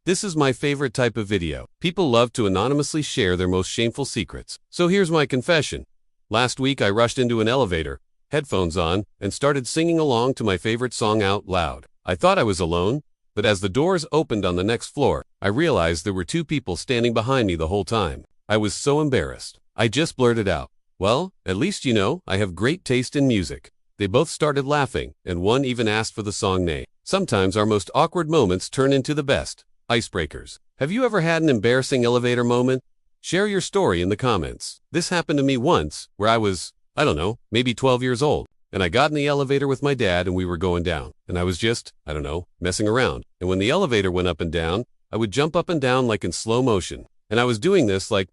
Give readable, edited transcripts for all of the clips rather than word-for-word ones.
This is my favorite type of video. People love to anonymously share their most shameful secrets. So here's my confession. Last week I rushed into an elevator, headphones on, and started singing along to my favorite song out loud. I thought I was alone, but as the doors opened on the next floor, I realized there were two people standing behind me the whole time. I was so embarrassed. I just blurted out, "Well, at least you know I have great taste in music." They both started laughing, and one even asked for the song name. Sometimes our most awkward moments turn into the best icebreakers. Have you ever had an embarrassing elevator moment? Share your story in the comments. This happened to me once, where I was, I don't know, maybe 12 years old, and I got in the elevator with my dad and we were going down, and I was just, I don't know, messing around. And when the elevator went up and down, I would jump up and down like in slow motion. And I was doing this like,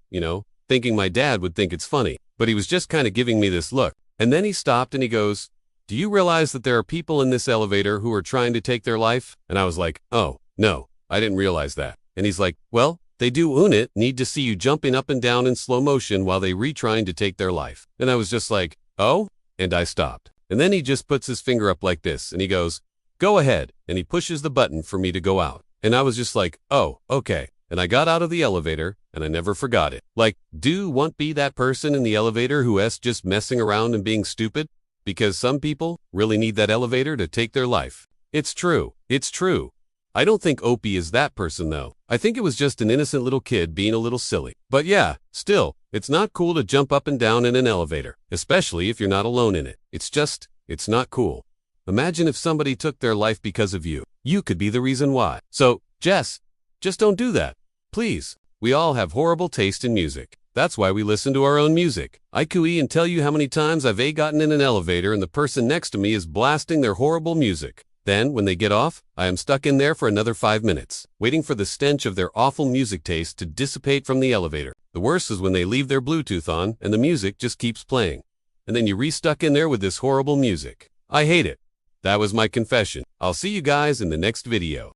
thinking my dad would think it's funny, but he was just kind of giving me this look. And then he stopped and he goes, "Do you realize that there are people in this elevator who are trying to take their life?" And I was like, "Oh, no, I didn't realize that." And he's like, "Well, they do need to see you jumping up and down in slow motion while they trying to take their life." And I was just like, "Oh?" And I stopped. And then he just puts his finger up like this and he goes, "Go ahead." And he pushes the button for me to go out. And I was just like, "Oh, okay." And I got out of the elevator and I never forgot it. Like, do you want to be that person in the elevator who is just messing around and being stupid? Because some people really need that elevator to take their life. It's true. It's true. I don't think Opie is that person though. I think it was just an innocent little kid being a little silly. But yeah, still, it's not cool to jump up and down in an elevator, especially if you're not alone in it. It's not cool. Imagine if somebody took their life because of you. You could be the reason why. So, just don't do that. Please. We all have horrible taste in music. That's why we listen to our own music. I cooey and tell you how many times I've gotten in an elevator and the person next to me is blasting their horrible music. Then, when they get off, I am stuck in there for another 5 minutes, waiting for the stench of their awful music taste to dissipate from the elevator. The worst is when they leave their Bluetooth on and the music just keeps playing. And then you're re-stuck in there with this horrible music. I hate it. That was my confession. I'll see you guys in the next video.